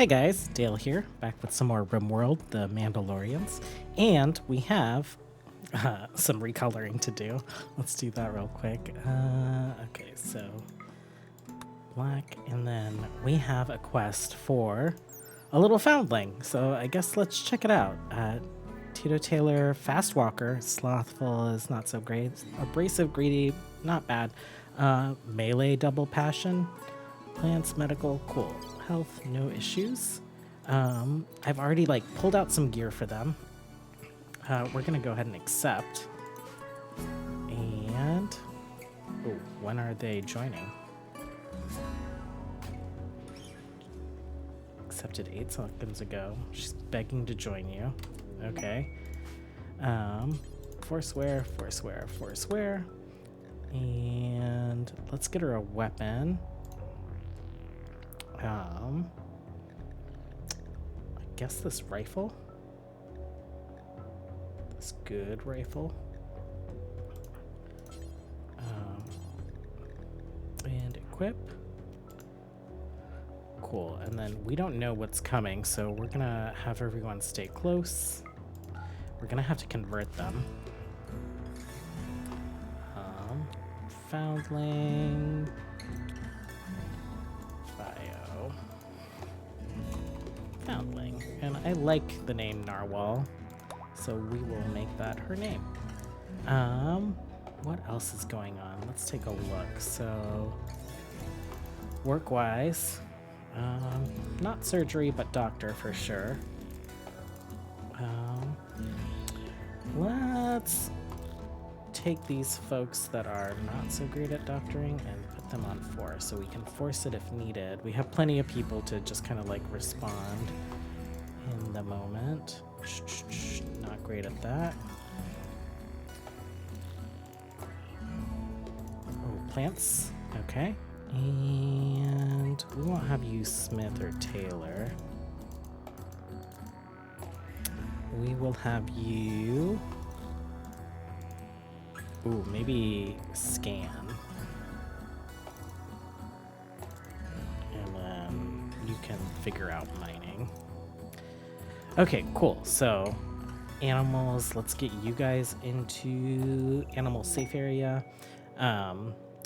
Hey guys, Dale here, back with some more Rimworld, the Mandalorians, and we have some recoloring to do. Let's do that real quick. Okay, so black, and then we have a quest for a little foundling, so I guess let's check it out. Tito Taylor, fast walker, slothful is not so great, abrasive, greedy, not bad, melee double passion, plants, medical, cool. Health, no issues. I've already pulled out some gear for them. We're gonna go ahead and accept. And when are they joining? Accepted 8 seconds ago. She's begging to join you. Okay. Forswear, forswear, forswear. And let's get her a weapon. I guess this rifle. This good rifle. And equip. Cool. And then we don't know what's coming, so we're gonna have everyone stay close. We're gonna have to convert them. Foundling. Foundling. And I like the name Narwhal, so we will make that her name. What else is going on? Let's take a look. So, work-wise, not surgery, but doctor for sure. Let's take these folks that are not so great at doctoring and put them on force, so we can force it if needed. We have plenty of people to just kind of respond in the moment. Not great at that. Oh, plants. Okay. And we won't have you Smith or Taylor. We will have you... Ooh, maybe scan. And then you can figure out mining. Okay, cool. So, animals, let's get you guys into animal safe area.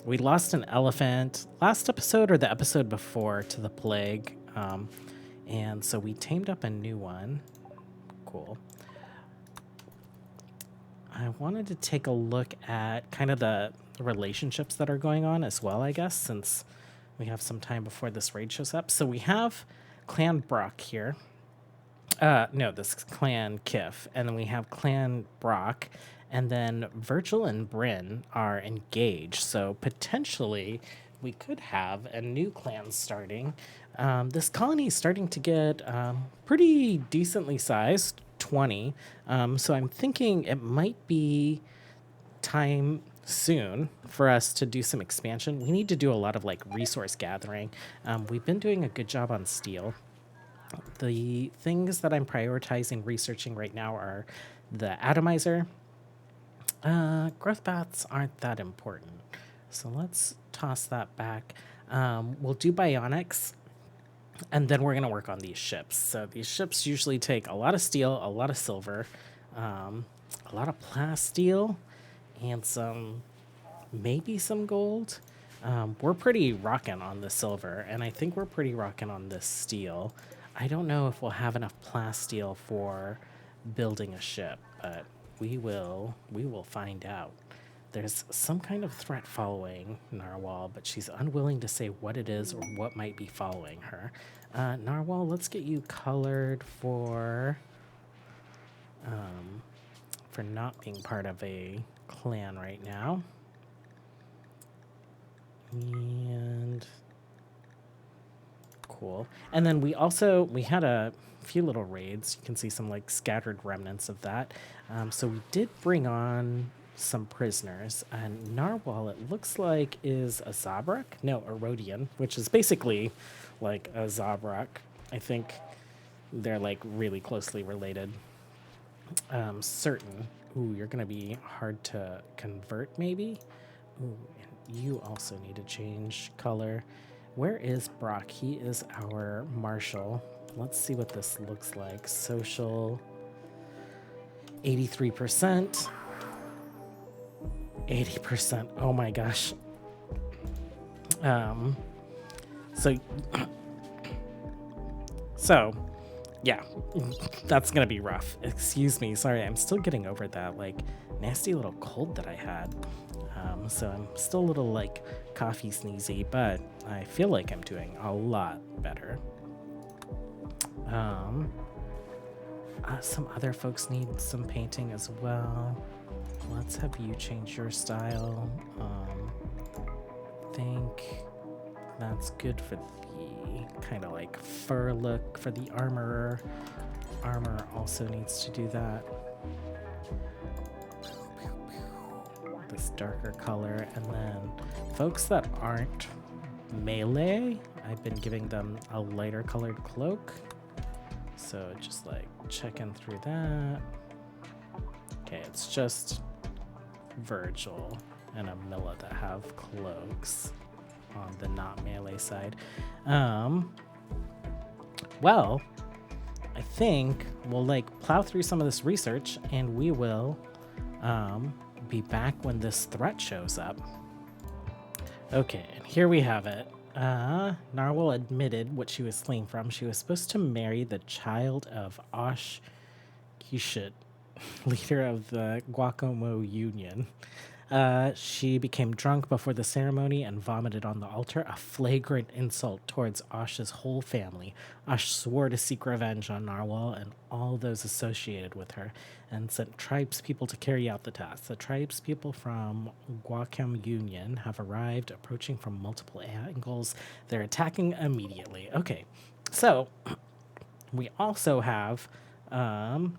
We lost an elephant last episode or the episode before to the plague. And so we tamed up a new one. Cool. I wanted to take a look at kind of the relationships that are going on as well, I guess, since we have some time before this raid shows up. So we have Clan Brock here. No, this Clan Kif. And then we have Clan Brock. And then Virgil and Bryn are engaged. So potentially we could have a new clan starting. This colony is starting to get pretty decently sized. 20. So I'm thinking it might be time soon for us to do some expansion. We need to do a lot of resource gathering. We've been doing a good job on steel. The things that I'm prioritizing researching right now are the atomizer. Growth paths aren't that important, so let's toss that back. We'll do bionics. And then we're going to work on these ships. So these ships usually take a lot of steel, a lot of silver, a lot of plasteel, and maybe some gold. We're pretty rocking on the silver, and I think we're pretty rocking on this steel. I don't know if we'll have enough plasteel for building a ship, but we will find out. There's some kind of threat following Narwhal, but she's unwilling to say what it is or what might be following her. Narwhal, let's get you colored for not being part of a clan right now. And cool. And then we had a few little raids. You can see some scattered remnants of that. So we did bring on some prisoners, and Narwhal, it looks like, is a Zabrak? No, a Rhodian, which is basically like a Zabrak. I think they're really closely related. Certain. Ooh, you're gonna be hard to convert, maybe? Ooh, and you also need to change color. Where is Brock? He is our marshal. Let's see what this looks like. Social, 83%. 80%. Oh my gosh. So, so, yeah, that's gonna be rough. Excuse me. Sorry, I'm still getting over that like nasty little cold that I had. So I'm still a little like coffee sneezy, but I feel like I'm doing a lot better. Some other folks need some painting as well. Let's have you change your style. I think that's good for the kind of like fur look for the armorer. Armor also needs to do that. This darker color, and then folks that aren't melee, I've been giving them a lighter colored cloak. So just like checking through that. Okay, it's just Virgil and Amilla that have cloaks on the not melee side. Well, I think we'll like plow through some of this research, and we will be back when this threat shows up. Okay, and here we have it. Narwhal admitted what she was fleeing from. She was supposed to marry the child of Osh Kishit, leader of the Guacamo Union. She became drunk before the ceremony and vomited on the altar, a flagrant insult towards Osh's whole family. Osh swore to seek revenge on Narwhal and all those associated with her, and sent tribespeople to carry out the task. The tribespeople from Guacam Union have arrived, approaching from multiple angles. They're attacking immediately. Okay, so we also have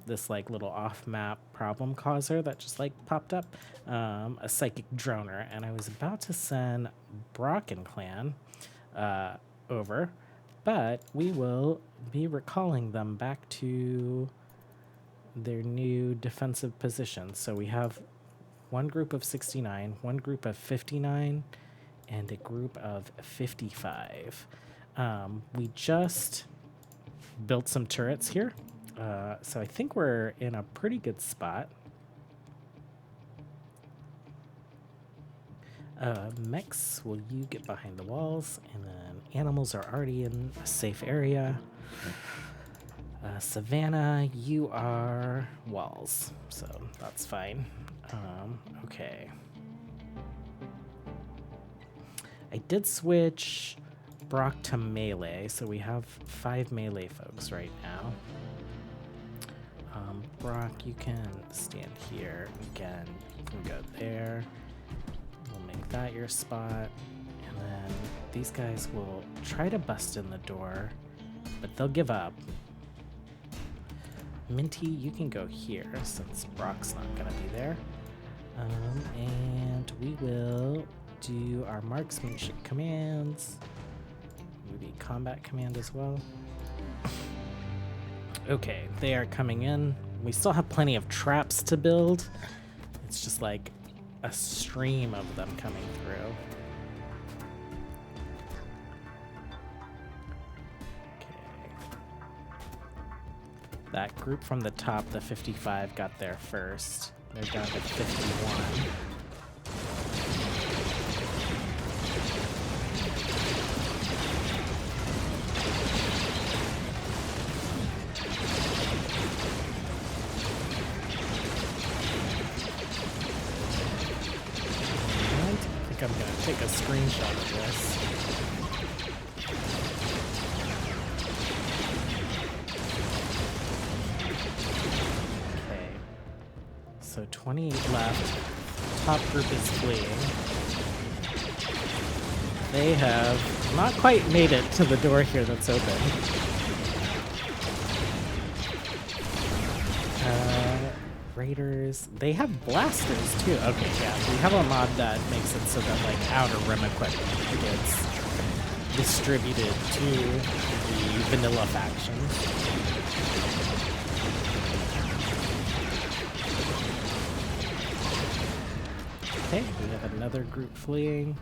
this like little off-map problem causer that just like popped up, a psychic droner, and I was about to send Brock and clan over, but we will be recalling them back to their new defensive position. So we have one group of 69, one group of 59, and a group of 55. We just built some turrets here. So I think we're in a pretty good spot. Mechs, will you get behind the walls? And then animals are already in a safe area. Savannah, you are walls, so that's fine. Okay. I did switch Brock to melee, so we have 5 melee folks right now. Brock, you can stand here. Again, you can go there. We'll make that your spot. And then these guys will try to bust in the door, but they'll give up. Minty, you can go here since Brock's not going to be there. And we will do our marksmanship commands. Maybe combat command as well. Okay, they are coming in. We still have plenty of traps to build. It's just like a stream of them coming through. Okay. That group from the top, the 55, got there first. They're down to 51. I'm going to take a screenshot of this. Okay. So 28 left. Top group is fleeing. They have not quite made it to the door here that's open. Raiders, they have blasters too. Okay, yeah, we have a mod that makes it so that like outer rim equipment gets distributed to the vanilla faction. Okay, we have another group fleeing.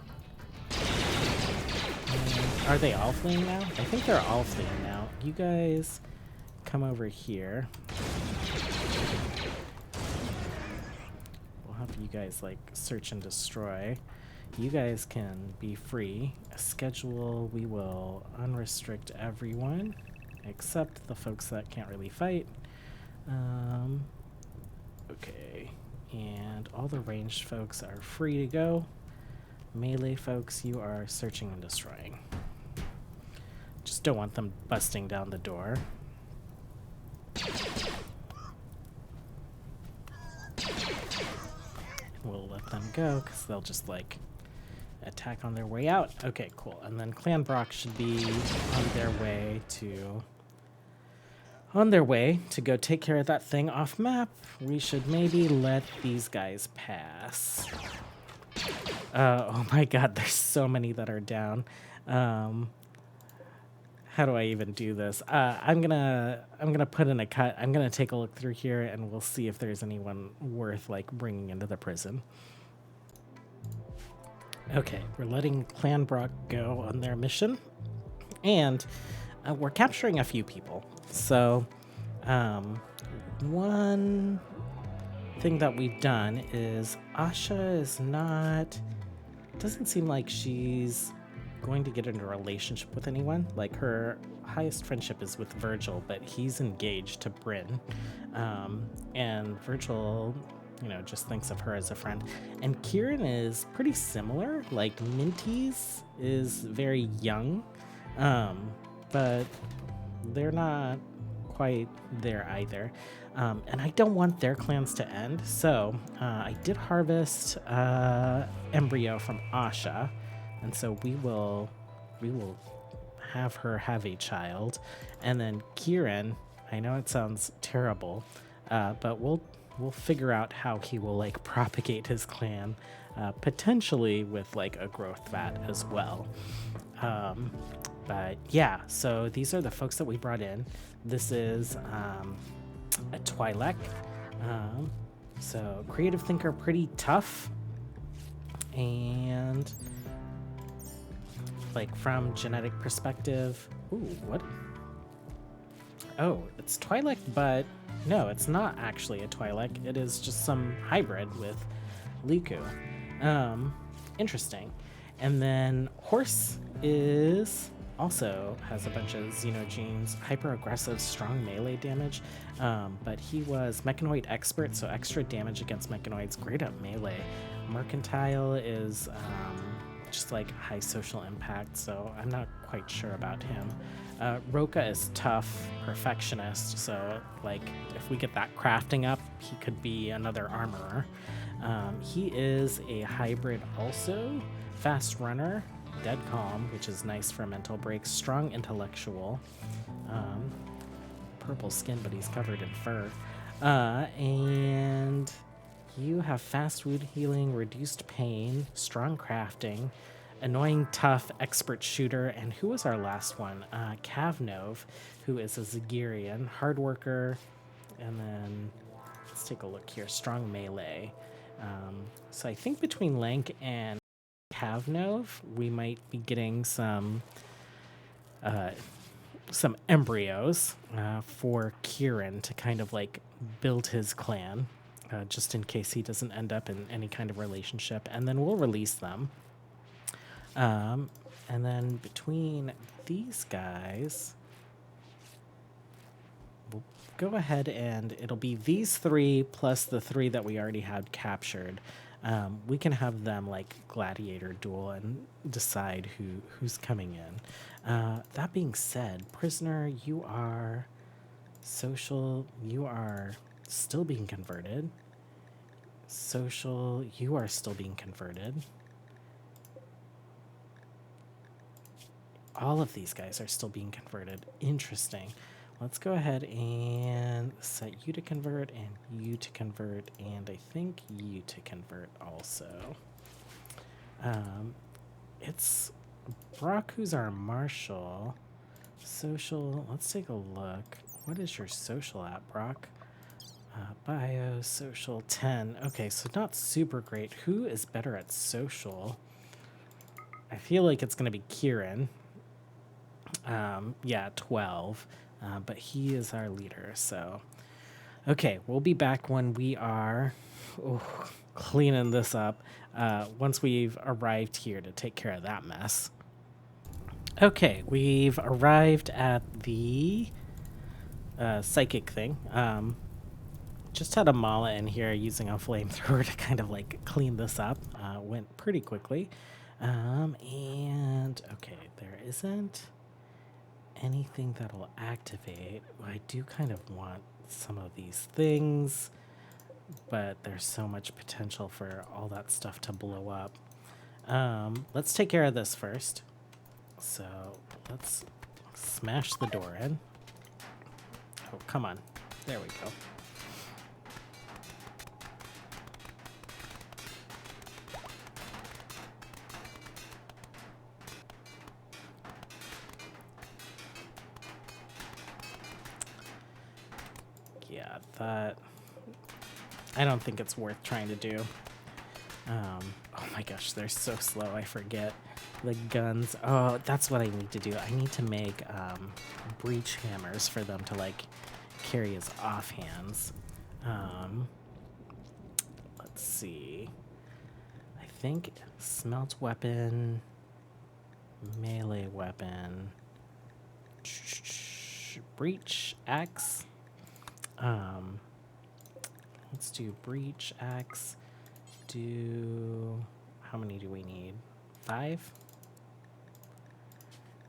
Are they all fleeing now? I think they're all fleeing now. You guys come over here. We'll have you guys like search and destroy. You guys can be free. Schedule, we will unrestrict everyone except the folks that can't really fight. Okay, and all the ranged folks are free to go. Melee folks, you are searching and destroying. Just don't want them busting down the door. We'll let them go because they'll just like attack on their way out. Okay, cool. And then Clan Brock should be on their way to go take care of that thing off map. We should maybe let these guys pass. Oh my god, there's so many that are down. How do I even do this? I'm gonna put in a cut. I'm gonna take a look through here and we'll see if there's anyone worth like bringing into the prison. Okay, we're letting Clan Brock go on their mission, and we're capturing a few people. So, one thing that we've done is Asha is not. Doesn't seem like she's going to get into a relationship with anyone. Like her highest friendship is with Virgil, but he's engaged to Bryn, and Virgil, you know, just thinks of her as a friend. And Kieran is pretty similar. Like Minty's is very young, but they're not quite there either. And I don't want their clans to end, so I did harvest embryo from Asha, and so we will have her have a child. And then Kieran, I know it sounds terrible, but we'll figure out how he will like propagate his clan, potentially with like a growth vat as well. But yeah, so these are the folks that we brought in. This is a Twi'lek. So creative thinker, pretty tough, and like from genetic perspective, ooh, what? Oh, it's Twi'lek, but no, it's not actually a Twi'lek. It is just some hybrid with Liku. Interesting. And then Horse is also has a bunch of xenogenes, hyper aggressive, strong melee damage, but he was mechanoid expert, so extra damage against mechanoids, great at melee. Mercantile is just like high social impact, so I'm not quite sure about him. Roka is tough, perfectionist, so like if we get that crafting up, he could be another armorer. He is a hybrid also, fast runner, dead calm, which is nice for mental breaks, strong intellectual, purple skin, but he's covered in fur. And you have fast wound healing, reduced pain, strong crafting, annoying tough, expert shooter, and who was our last one? Kavnov, who is a Zagirian, hard worker, and then let's take a look here, strong melee. So I think between Lank and Kavnov, we might be getting some embryos for Kieran to kind of like build his clan, just in case he doesn't end up in any kind of relationship, and then we'll release them. And then between these guys, we'll go ahead and it'll be these three plus the three that we already had captured. We can have them like gladiator duel and decide who's coming in. That being said, prisoner, you are social, you are still being converted. Social, you are still being converted. All of these guys are still being converted. Interesting. Let's go ahead and set you to convert and you to convert, and I think you to convert also. It's Brock who's our marshal. Social, let's take a look. What is your social at, Brock? Bio, social, 10. Okay, so not super great. Who is better at social? I feel like it's going to be Kieran. Yeah, 12. But he is our leader, so... Okay, we'll be back when we are cleaning this up. Once we've arrived here to take care of that mess. Okay, we've arrived at the psychic thing. Just had a mala in here using a flamethrower to kind of like clean this up. Went pretty quickly. And okay, there isn't anything that'll activate. I do kind of want some of these things, but there's so much potential for all that stuff to blow up. Let's take care of this first. So let's smash the door in. Oh, come on. There we go. Yeah, that... I don't think it's worth trying to do. Oh my gosh, they're so slow, I forget. The guns. Oh, that's what I need to do. I need to make breach hammers for them to like carry as offhands. Let's see. I think smelt weapon, melee weapon, breach axe. Let's do breach axe. How many do we need? 5?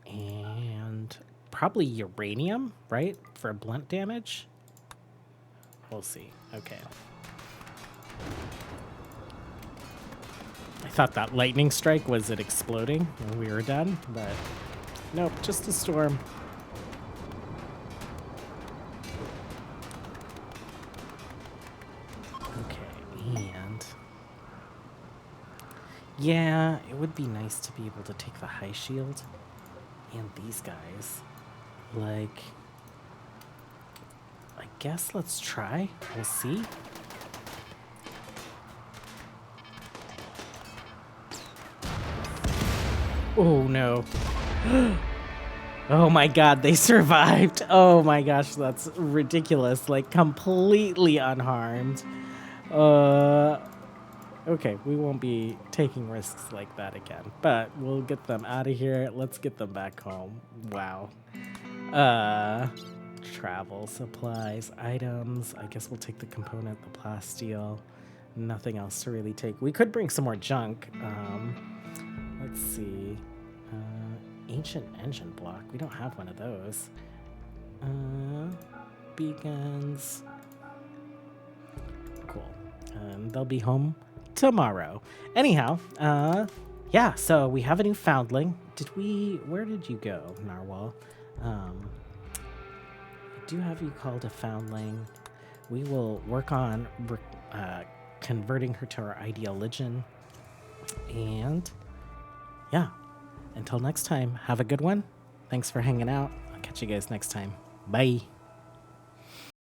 And probably uranium, right? For blunt damage? We'll see. Okay. I thought that lightning strike was it exploding when we were done, but nope, just a storm. Yeah, it would be nice to be able to take the high shield and these guys. Like, I guess let's try. We'll see. Oh, no. Oh my god, they survived. Oh my gosh, that's ridiculous. Like, completely unharmed. Okay, we won't be taking risks like that again, but we'll get them out of here. Let's get them back home. Wow. Travel, supplies, items. I guess we'll take the component, the plasteel. Nothing else to really take. We could bring some more junk. Let's see. Ancient engine block. We don't have one of those. Beacons. Cool. They'll be home tomorrow. Anyhow, yeah, so we have a new foundling. Where did you go, Narwhal? I do have you called a foundling. We will work on converting her to our ideal religion. And yeah, until next time, have a good one. Thanks for hanging out. I'll catch you guys next time. Bye.